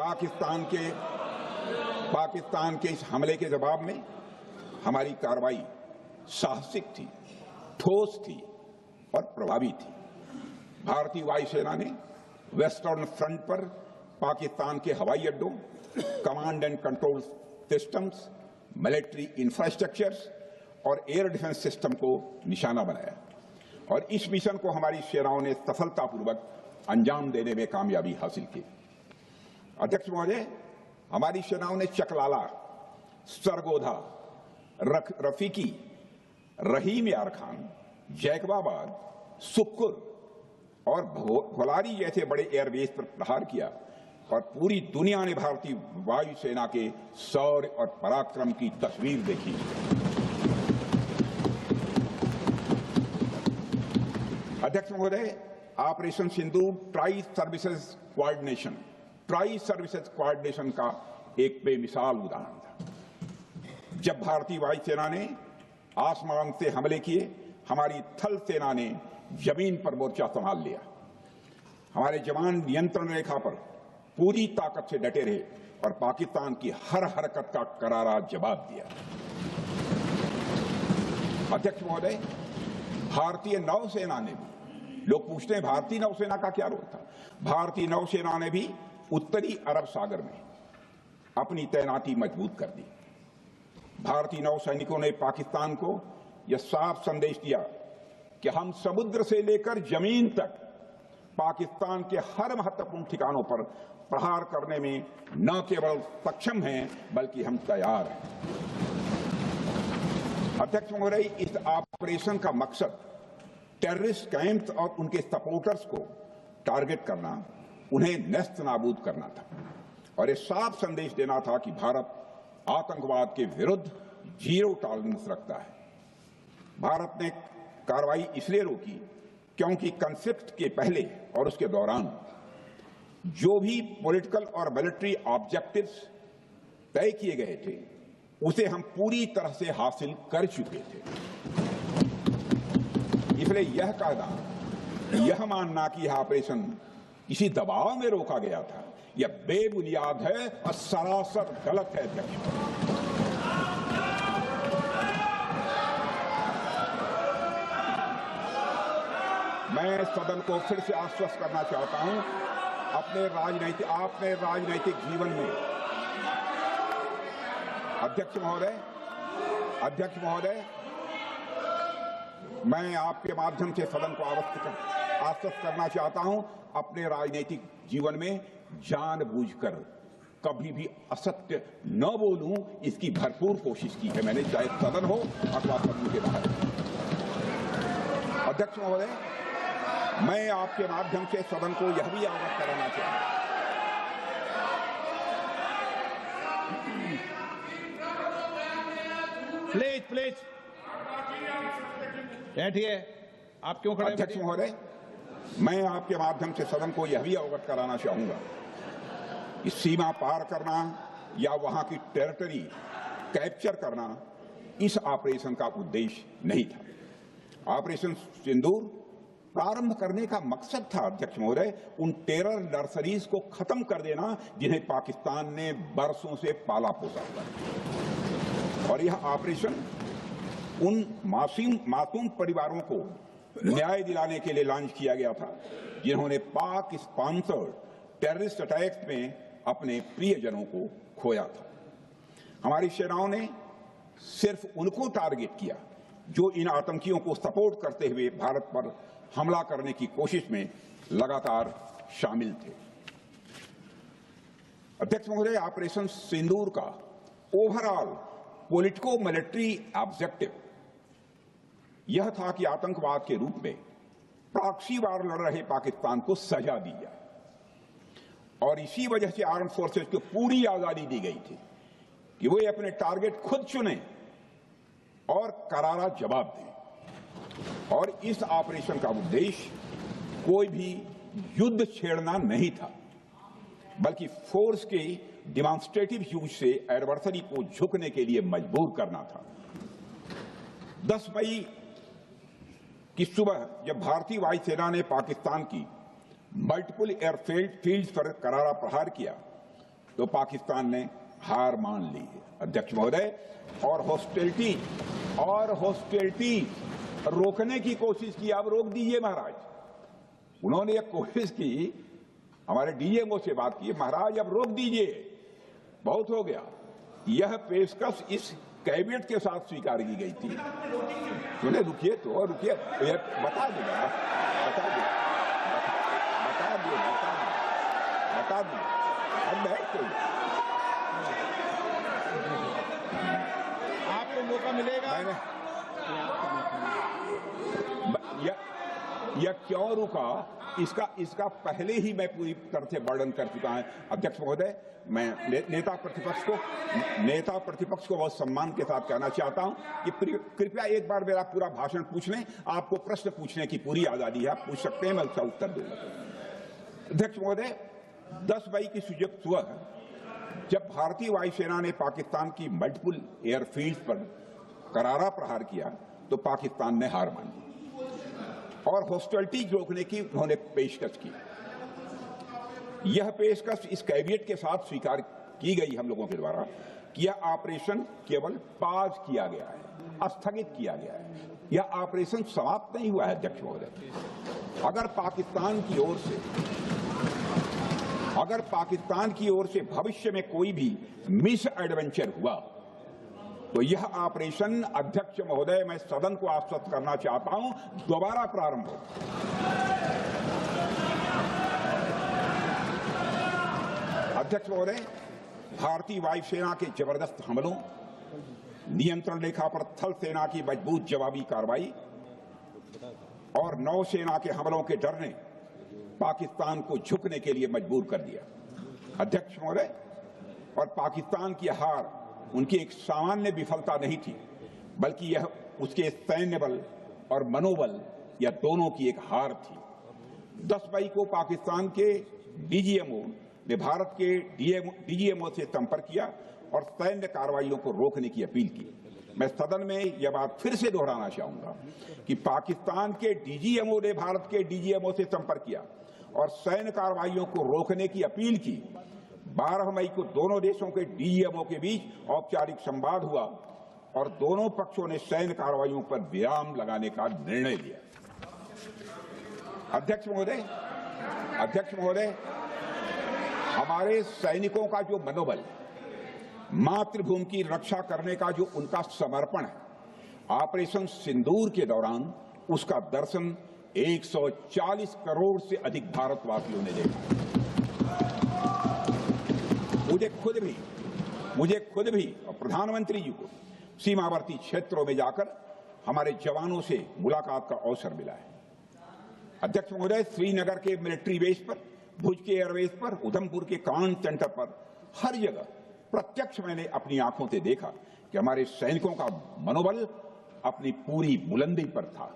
पाकिस्तान के इस हमले के जवाब में हमारी कार्रवाई साहसिक थी, ठोस थी और प्रभावी थी। भारतीय वायुसेना ने वेस्टर्न फ्रंट पर पाकिस्तान के हवाई अड्डों, command and control systems, military infrastructures और एयर डिफेंस सिस्टम को निशाना बनाया और इस मिशन को हमारी सेनाओं ने सफलतापूर्वक अंजाम देने में कामयाबी हासिल की। अध्यक्ष महोदय, हमारी सेनाओं ने चकलाला, सरगोधा, रफीकी, रहीम यार खान, जैकबाबाद, सुक्कुर और भोलारी जैसे बड़े एयरबेस पर प्रहार किया और पूरी दुनिया ने भारतीय वायुसेना के शौर्य और पराक्रम की तस्वीर देखी। अध्यक्ष महोदय, ऑपरेशन सिंदूर ट्राई सर्विसेज कोऑर्डिनेशन का एक बेमिसाल उदाहरण था। जब भारतीय वायुसेना ने आसमान से हमले किए, हमारी थल सेना ने जमीन पर मोर्चा संभाल लिया। हमारे जवान नियंत्रण रेखा पर पूरी ताकत से डटे रहे और पाकिस्तान की हर हरकत का करारा जवाब दिया। अध्यक्ष महोदय, भारतीय नौसेना ने भी, लोग पूछते हैं भारतीय नौसेना का क्या रोल था, भारतीय नौसेना ने भी उत्तरी अरब सागर में अपनी तैनाती मजबूत कर दी। भारतीय नौसैनिकों ने पाकिस्तान को यह साफ संदेश दिया कि हम समुद्र से लेकर जमीन तक पाकिस्तान के हर महत्वपूर्ण ठिकानों पर प्रहार करने में न केवल सक्षम हैं बल्कि हम तैयार हैं। अध्यक्ष महोदय, इस ऑपरेशन का मकसद टेररिस्ट कैंप्स और उनके सपोर्टर्स को टारगेट करना, उन्हें नेस्त नाबूद करना था और ये साफ संदेश देना था कि भारत आतंकवाद के विरुद्ध जीरो टॉलरेंस रखता है। भारत ने कार्रवाई इसलिए रोकी क्योंकि कॉन्फ्लिक्ट के पहले और उसके दौरान जो भी पॉलिटिकल और मिलिट्री ऑब्जेक्टिव्स तय किए गए थे उसे हम पूरी तरह से हासिल कर चुके थे। इसलिए यह कहना, यह मानना कि यह ऑपरेशन किसी दबाव में रोका गया था, यह बेबुनियाद है और सरासर गलत है। मैं सदन को फिर से आश्वस्त करना चाहता हूं, अपने राजनैतिक जीवन में अध्यक्ष महोदय, मैं आपके माध्यम से सदन को आश्वस्त करना चाहता हूं, अपने राजनीतिक जीवन में जानबूझकर कभी भी असत्य न बोलूं, इसकी भरपूर कोशिश की है मैंने, चाहे सदन हो अथवा सदन के बाहर। अध्यक्ष महोदय, मैं आपके माध्यम से सदन को यह भी अवगत कराना चाहता हूं, प्लीज बैठिए। आप क्यों खड़े? अध्यक्ष महोदय, मैं आपके माध्यम से सदन को यह भी अवगत कराना चाहूंगा कि सीमा पार करना या वहां की टेरिटरी कैप्चर करना इस ऑपरेशन का उद्देश्य नहीं था। ऑपरेशन सिंदूर प्रारंभ करने का मकसद था अध्यक्ष महोदय, उन टेरर नर्सरीज को खत्म कर देना जिन्हें पाकिस्तान ने बरसों से पाला पोसा था। और यह ऑपरेशन उन मासूम परिवारों को न्याय दिलाने के लिए लॉन्च किया गया था जिन्होंने पाक स्पॉन्सर्ड टेररिस्ट अटैक्स में अपने प्रियजनों को खोया था। हमारी सेनाओं ने सिर्फ उनको टारगेट किया जो इन आतंकियों को सपोर्ट करते हुए भारत पर हमला करने की कोशिश में लगातार शामिल थे। अध्यक्ष महोदय, ऑपरेशन सिंदूर का ओवरऑल पॉलिटिको मिलिट्री ऑब्जेक्टिव यह था कि आतंकवाद के रूप में प्रॉक्सी वार लड़ रहे पाकिस्तान को सजा दी जाए और इसी वजह से आर्म्ड फोर्सेस को पूरी आजादी दी गई थी कि वे अपने टारगेट खुद चुनें और करारा जवाब दें। और इस ऑपरेशन का उद्देश्य कोई भी युद्ध छेड़ना नहीं था, बल्कि फोर्स के डिमॉन्स्ट्रेटिव यूज से एडवर्सरी को झुकने के लिए मजबूर करना था। 10 मई की सुबह जब भारतीय वायुसेना ने पाकिस्तान की मल्टीपल एयरफील्ड पर करारा प्रहार किया तो पाकिस्तान ने हार मान ली है अध्यक्ष महोदय। और हॉस्टिलिटी रोकने की कोशिश की। अब रोक दीजिए महाराज। उन्होंने एक कोशिश की, हमारे डीएमओ से बात की, महाराज अब रोक दीजिए, बहुत हो गया। यह पेशकश इस कैबिनेट के साथ स्वीकार की गई थी। सुने, रुकिए तो रुकिए, बता दूंगा। अब बैठ आपको मौका मिलेगा। यह क्यों रुका, इसका पहले ही मैं पूरी तरह से वर्णन कर चुका हूं अध्यक्ष महोदय। मैं नेता प्रतिपक्ष को बहुत सम्मान के साथ कहना चाहता हूं कि कृपया एक बार मेरा पूरा भाषण पूछ लें। आपको प्रश्न पूछने की पूरी आजादी है, आप पूछ सकते हैं, मैं उसका उत्तर दूंगा। अध्यक्ष महोदय, 10 मई की सुबह जब भारतीय वायुसेना ने पाकिस्तान की मल्टीपल एयरफील्ड पर करारा प्रहार किया तो पाकिस्तान ने हार मानी और हॉस्टिलिटी रोकने की उन्होंने पेशकश की। यह पेशकश इस कैबिनेट के साथ स्वीकार की गई हम लोगों के द्वारा कि यह ऑपरेशन केवल पाज किया गया है, स्थगित किया गया है। यह ऑपरेशन समाप्त नहीं हुआ है अध्यक्ष महोदय। अगर पाकिस्तान की ओर से भविष्य में कोई भी मिस एडवेंचर हुआ तो यह ऑपरेशन अध्यक्ष महोदय, मैं सदन को आश्वस्त करना चाहता हूं, दोबारा प्रारंभ हो। अध्यक्ष महोदय, भारतीय वायुसेना के जबरदस्त हमलों, नियंत्रण रेखा पर थल सेना की मजबूत जवाबी कार्रवाई और नौसेना के हमलों के डर ने पाकिस्तान को झुकने के लिए मजबूर कर दिया अध्यक्ष महोदय। और पाकिस्तान की हार उनकी एक सामान्य विफलता नहीं थी, बल्कि यह उसके सैन्य बल और मनोबल, यह दोनों की एक हार थी। 10 मई को पाकिस्तान के डीजीएमओ ने भारत के डीजीएमओ से संपर्क किया और सैन्य कार्रवाइयों को रोकने की अपील की। मैं सदन में यह बात फिर से दोहराना चाहूंगा कि पाकिस्तान के डीजीएमओ ने भारत के डीजीएमओ से संपर्क किया और सैन्य कार्रवाइयों को रोकने की अपील की। 12 मई को दोनों देशों के डीजीएमओ के बीच औपचारिक संवाद हुआ और दोनों पक्षों ने सैन्य कार्रवाइयों पर विराम लगाने का निर्णय लिया। अध्यक्ष महोदय, हमारे सैनिकों का जो मनोबल, मातृभूमि की रक्षा करने का जो उनका समर्पण है, ऑपरेशन सिंदूर के दौरान उसका दर्शन 140 करोड़ से अधिक भारतवासियों ने देखा। मुझे खुद भी और प्रधानमंत्री जी को सीमावर्ती क्षेत्रों में जाकर हमारे जवानों से मुलाकात का अवसर मिला है। अध्यक्ष महोदय, श्रीनगर के मिलिट्री बेस पर, भुज के एयरबेस पर, उधमपुर के कमांड सेंटर पर, हर जगह प्रत्यक्ष मैंने अपनी आंखों से देखा कि हमारे सैनिकों का मनोबल अपनी पूरी बुलंदी पर था।